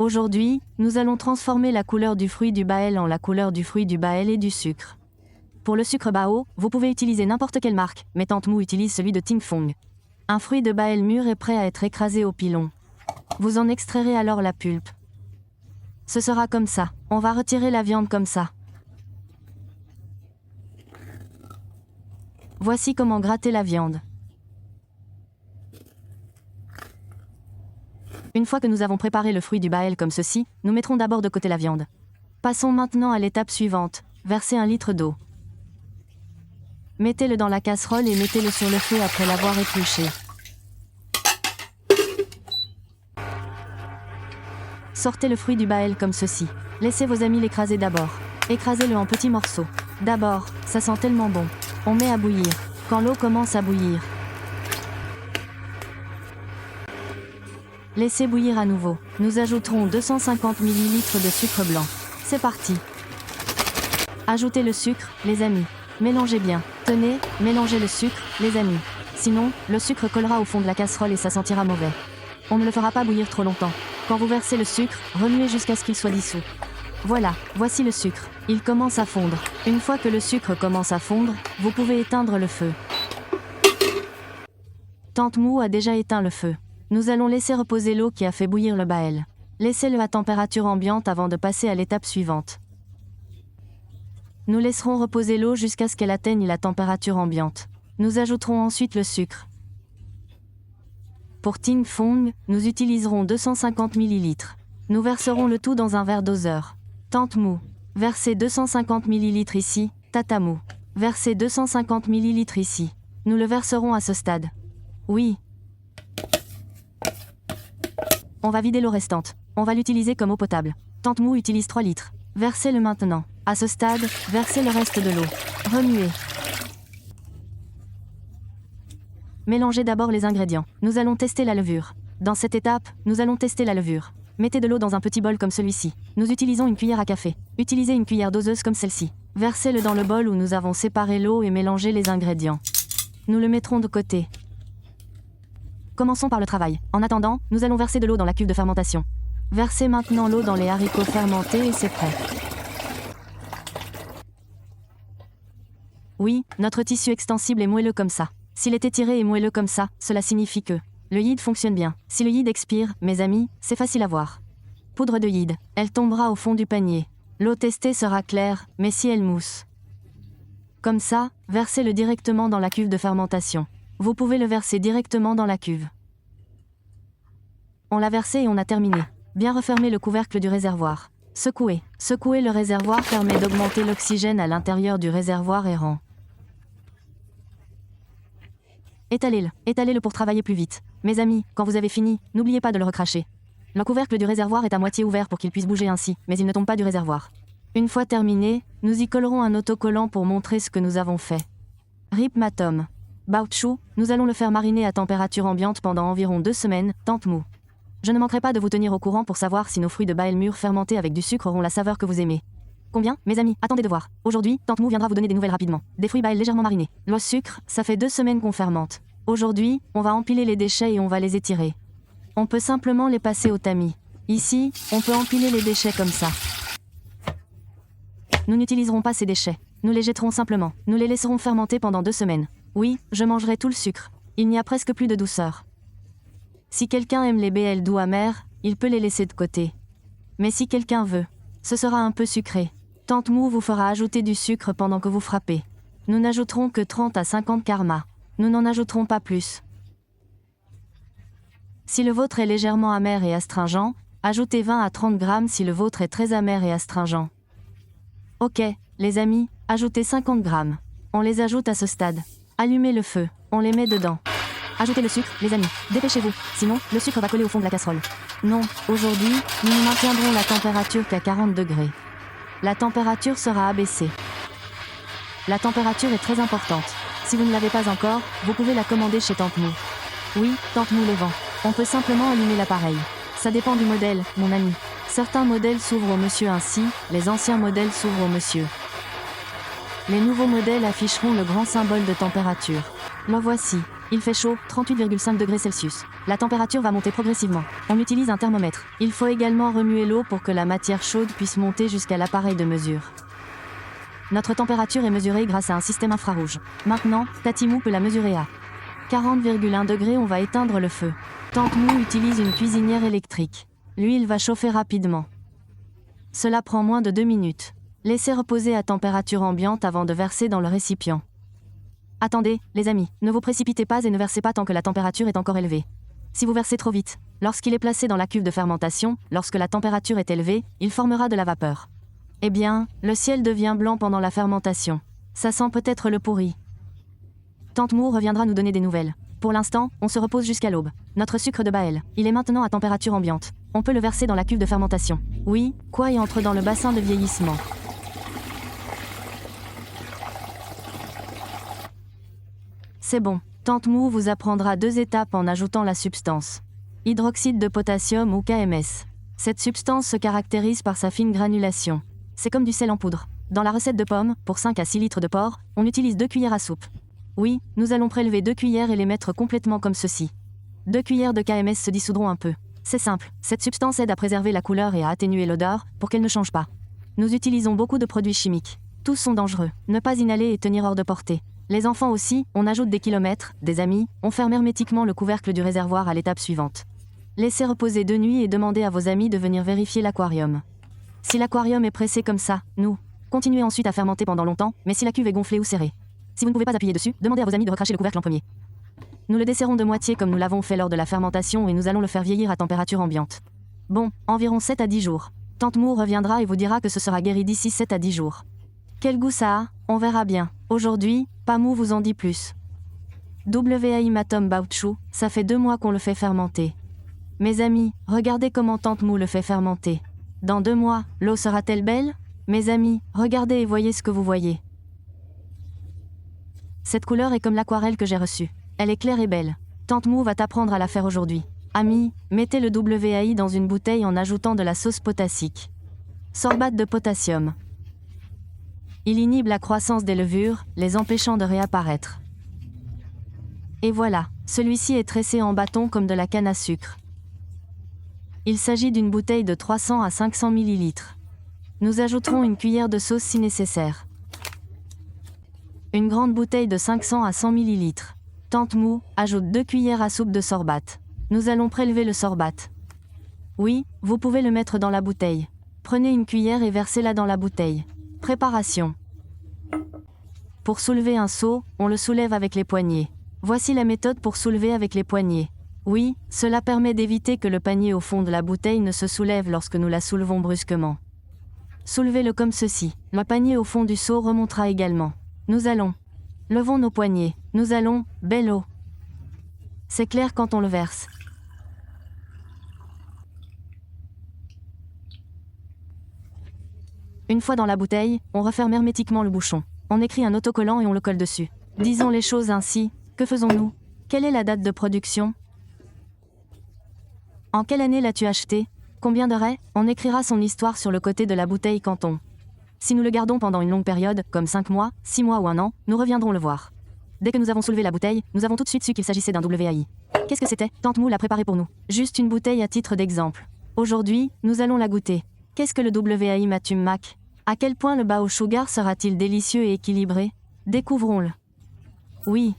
Aujourd'hui, nous allons transformer la couleur du fruit du Bael en la couleur du fruit du Bael et du sucre. Pour le sucre Bao, vous pouvez utiliser n'importe quelle marque, mais Tante Mou utilise celui de Tingfeng. Un fruit de Bael mûr est prêt à être écrasé au pilon. Vous en extrairez alors la pulpe. Ce sera comme ça. On va retirer la viande comme ça. Voici comment gratter la viande. Une fois que nous avons préparé le fruit du Bael comme ceci, nous mettrons d'abord de côté la viande. Passons maintenant à l'étape suivante. Versez 1 litre d'eau. Mettez-le dans la casserole et mettez-le sur le feu après l'avoir épluché. Sortez le fruit du Bael comme ceci. Laissez vos amis l'écraser d'abord. Écrasez-le en petits morceaux. D'abord, ça sent tellement bon. On met à bouillir. Quand l'eau commence à bouillir, laissez bouillir à nouveau. Nous ajouterons 250 ml de sucre blanc. C'est parti. Ajoutez le sucre, les amis. Mélangez bien. Tenez, mélangez le sucre, les amis. Sinon, le sucre collera au fond de la casserole et ça sentira mauvais. On ne le fera pas bouillir trop longtemps. Quand vous versez le sucre, remuez jusqu'à ce qu'il soit dissous. Voilà, voici le sucre. Il commence à fondre. Une fois que le sucre commence à fondre, vous pouvez éteindre le feu. Tante Mou a déjà éteint le feu. Nous allons laisser reposer l'eau qui a fait bouillir le Bael. Laissez-le à température ambiante avant de passer à l'étape suivante. Nous laisserons reposer l'eau jusqu'à ce qu'elle atteigne la température ambiante. Nous ajouterons ensuite le sucre. Pour Tingfeng, nous utiliserons 250 ml. Nous verserons le tout dans un verre doseur. Tante Mou, versez 250 ml ici. Tata Mou, versez 250 ml ici. Nous le verserons à ce stade. Oui. On va vider l'eau restante. On va l'utiliser comme eau potable. Tante Mou utilise 3 litres. Versez-le maintenant. À ce stade, versez le reste de l'eau. Remuez. Mélangez d'abord les ingrédients. Nous allons tester la levure. Dans cette étape, nous allons tester la levure. Mettez de l'eau dans un petit bol comme celui-ci. Nous utilisons une cuillère à café. Utilisez une cuillère doseuse comme celle-ci. Versez-le dans le bol où nous avons séparé l'eau et mélangez les ingrédients. Nous le mettrons de côté. Commençons par le travail. En attendant, nous allons verser de l'eau dans la cuve de fermentation. Versez maintenant l'eau dans les haricots fermentés et c'est prêt. Oui, notre tissu extensible est moelleux comme ça. S'il est étiré et moelleux comme ça, cela signifie que le yid fonctionne bien. Si le yid expire, mes amis, c'est facile à voir. Poudre de yid, elle tombera au fond du panier. L'eau testée sera claire, mais si elle mousse. Comme ça, versez-le directement dans la cuve de fermentation. Vous pouvez le verser directement dans la cuve. On l'a versé et on a terminé. Bien refermer le couvercle du réservoir. Secouez. Secouer le réservoir permet d'augmenter l'oxygène à l'intérieur du réservoir errant. Étalez-le. Étalez-le pour travailler plus vite. Mes amis, quand vous avez fini, n'oubliez pas de le recracher. Le couvercle du réservoir est à moitié ouvert pour qu'il puisse bouger ainsi, mais il ne tombe pas du réservoir. Une fois terminé, nous y collerons un autocollant pour montrer ce que nous avons fait. Rip Matom. Baochu, nous allons le faire mariner à température ambiante pendant environ 2 semaines, Tante Mou. Je ne manquerai pas de vous tenir au courant pour savoir si nos fruits de Bael mûrs fermentés avec du sucre auront la saveur que vous aimez. Combien, mes amis? Attendez de voir. Aujourd'hui, Tante Mou viendra vous donner des nouvelles rapidement. Des fruits Bael légèrement marinés. Le sucre, ça fait 2 semaines qu'on fermente. Aujourd'hui, on va empiler les déchets et on va les étirer. On peut simplement les passer au tamis. Ici, on peut empiler les déchets comme ça. Nous n'utiliserons pas ces déchets. Nous les jetterons simplement. Nous les laisserons fermenter pendant 2 semaines. Oui, je mangerai tout le sucre. Il n'y a presque plus de douceur. Si quelqu'un aime les BL doux amers, il peut les laisser de côté. Mais si quelqu'un veut, ce sera un peu sucré. Tante Mou vous fera ajouter du sucre pendant que vous frappez. Nous n'ajouterons que 30 à 50 karma. Nous n'en ajouterons pas plus. Si le vôtre est légèrement amer et astringent, ajoutez 20 à 30 grammes si le vôtre est très amer et astringent. Ok, les amis, ajoutez 50 grammes. On les ajoute à ce stade. Allumez le feu, on les met dedans. Ajoutez le sucre, les amis, dépêchez-vous, sinon, le sucre va coller au fond de la casserole. Non, aujourd'hui, nous ne maintiendrons la température qu'à 40 degrés. La température sera abaissée. La température est très importante. Si vous ne l'avez pas encore, vous pouvez la commander chez Tante Mou. Oui, Tante Mou les vend. On peut simplement allumer l'appareil. Ça dépend du modèle, mon ami. Certains modèles s'ouvrent au monsieur ainsi, les anciens modèles s'ouvrent au monsieur. Les nouveaux modèles afficheront le grand symbole de température. Le voici. Il fait chaud, 38,5 degrés Celsius. La température va monter progressivement. On utilise un thermomètre. Il faut également remuer l'eau pour que la matière chaude puisse monter jusqu'à l'appareil de mesure. Notre température est mesurée grâce à un système infrarouge. Maintenant, Tati Mou peut la mesurer à 40,1 degrés. On va éteindre le feu. Tante Mou utilise une cuisinière électrique. L'huile va chauffer rapidement. Cela prend moins de 2 minutes. Laissez reposer à température ambiante avant de verser dans le récipient. Attendez, les amis, ne vous précipitez pas et ne versez pas tant que la température est encore élevée. Si vous versez trop vite, lorsqu'il est placé dans la cuve de fermentation, lorsque la température est élevée, il formera de la vapeur. Eh bien, le ciel devient blanc pendant la fermentation. Ça sent peut-être le pourri. Tante Mou reviendra nous donner des nouvelles. Pour l'instant, on se repose jusqu'à l'aube. Notre sucre de Baël, il est maintenant à température ambiante. On peut le verser dans la cuve de fermentation. Oui, quoi y entre dans le bassin de vieillissement. C'est bon. Tante Mou vous apprendra 2 étapes en ajoutant la substance. Hydroxyde de potassium ou KMS. Cette substance se caractérise par sa fine granulation. C'est comme du sel en poudre. Dans la recette de pommes, pour 5 à 6 litres de porc, on utilise 2 cuillères à soupe. Oui, nous allons prélever 2 cuillères et les mettre complètement comme ceci. 2 cuillères de KMS se dissoudront un peu. C'est simple, cette substance aide à préserver la couleur et à atténuer l'odeur, pour qu'elle ne change pas. Nous utilisons beaucoup de produits chimiques. Tous sont dangereux. Ne pas inhaler et tenir hors de portée. Les enfants aussi, on ajoute des kilomètres, des amis, on ferme hermétiquement le couvercle du réservoir à l'étape suivante. Laissez reposer 2 nuits et demandez à vos amis de venir vérifier l'aquarium. Si l'aquarium est pressé comme ça, continuez ensuite à fermenter pendant longtemps, mais si la cuve est gonflée ou serrée. Si vous ne pouvez pas appuyer dessus, demandez à vos amis de recracher le couvercle en premier. Nous le desserrons de moitié comme nous l'avons fait lors de la fermentation et nous allons le faire vieillir à température ambiante. Bon, environ 7 à 10 jours. Tante Mou reviendra et vous dira que ce sera guéri d'ici 7 à 10 jours. Quel goût ça a? On verra bien. Aujourd'hui, Pamou vous en dit plus. WAI Matom Baochou, ça fait 2 mois qu'on le fait fermenter. Mes amis, regardez comment Tante Mou le fait fermenter. Dans 2 mois, l'eau sera-t-elle belle? Mes amis, regardez et voyez ce que vous voyez. Cette couleur est comme l'aquarelle que j'ai reçue. Elle est claire et belle. Tante Mou va t'apprendre à la faire aujourd'hui. Amis, mettez le WAI dans une bouteille en ajoutant de la sauce potassique. Sorbate de potassium. Il inhibe la croissance des levures, les empêchant de réapparaître. Et voilà, celui-ci est tressé en bâton comme de la canne à sucre. Il s'agit d'une bouteille de 300 à 500 ml. Nous ajouterons une cuillère de sauce si nécessaire. Une grande bouteille de 500 à 100 ml. Tante Mou ajoute 2 cuillères à soupe de sorbate. Nous allons prélever le sorbate. Oui, vous pouvez le mettre dans la bouteille. Prenez une cuillère et versez-la dans la bouteille. Préparation. Pour soulever un seau, on le soulève avec les poignets. Voici la méthode pour soulever avec les poignets. Oui, cela permet d'éviter que le panier au fond de la bouteille ne se soulève lorsque nous la soulevons brusquement. Soulevez-le comme ceci. Le panier au fond du seau remontera également. Nous allons. Levons nos poignets. Nous allons. Belle eau. C'est clair quand on le verse. Une fois dans la bouteille, on referme hermétiquement le bouchon. On écrit un autocollant et on le colle dessus. Disons les choses ainsi. Que faisons-nous? Quelle est la date de production? En quelle année l'as-tu acheté? Combien de raies? On écrira son histoire sur le côté de la bouteille quand on. Si nous le gardons pendant une longue période, comme 5 mois, 6 mois ou 1 an, nous reviendrons le voir. Dès que nous avons soulevé la bouteille, nous avons tout de suite su qu'il s'agissait d'un WAI. Qu'est-ce que c'était? Tante Mou l'a préparé pour nous. Juste une bouteille à titre d'exemple. Aujourd'hui, nous allons la goûter. Qu'est-ce que le WAI Matum Mac? À quel point le Bao Sugar sera-t-il délicieux et équilibré? Découvrons-le. Oui.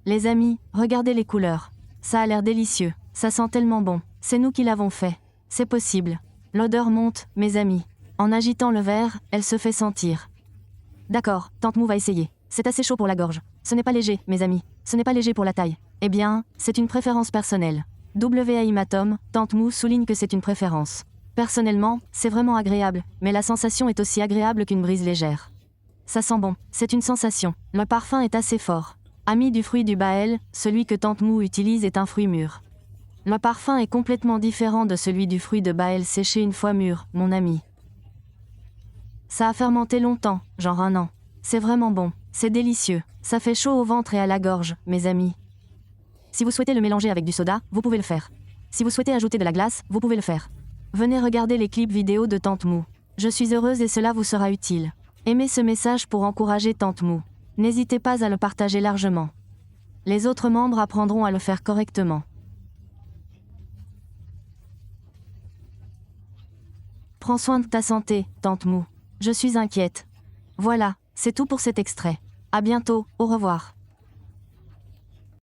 Les amis, regardez les couleurs. Ça a l'air délicieux. Ça sent tellement bon. C'est nous qui l'avons fait. C'est possible. L'odeur monte, mes amis. En agitant le verre, elle se fait sentir. D'accord, Tante Mou va essayer. C'est assez chaud pour la gorge. Ce n'est pas léger, mes amis. Ce n'est pas léger pour la taille. Eh bien, c'est une préférence personnelle. WAI Matom, Tante Mou souligne que c'est une préférence. Personnellement, c'est vraiment agréable, mais la sensation est aussi agréable qu'une brise légère. Ça sent bon, c'est une sensation. Le parfum est assez fort. Ami du fruit du Baël, celui que Tante Mou utilise est un fruit mûr. Le parfum est complètement différent de celui du fruit de Baël séché une fois mûr, mon ami. Ça a fermenté longtemps, genre 1 an. C'est vraiment bon, c'est délicieux. Ça fait chaud au ventre et à la gorge, mes amis. Si vous souhaitez le mélanger avec du soda, vous pouvez le faire. Si vous souhaitez ajouter de la glace, vous pouvez le faire. Venez regarder les clips vidéo de Tante Mou. Je suis heureuse et cela vous sera utile. Aimez ce message pour encourager Tante Mou. N'hésitez pas à le partager largement. Les autres membres apprendront à le faire correctement. Prends soin de ta santé, Tante Mou. Je suis inquiète. Voilà, c'est tout pour cet extrait. À bientôt, au revoir.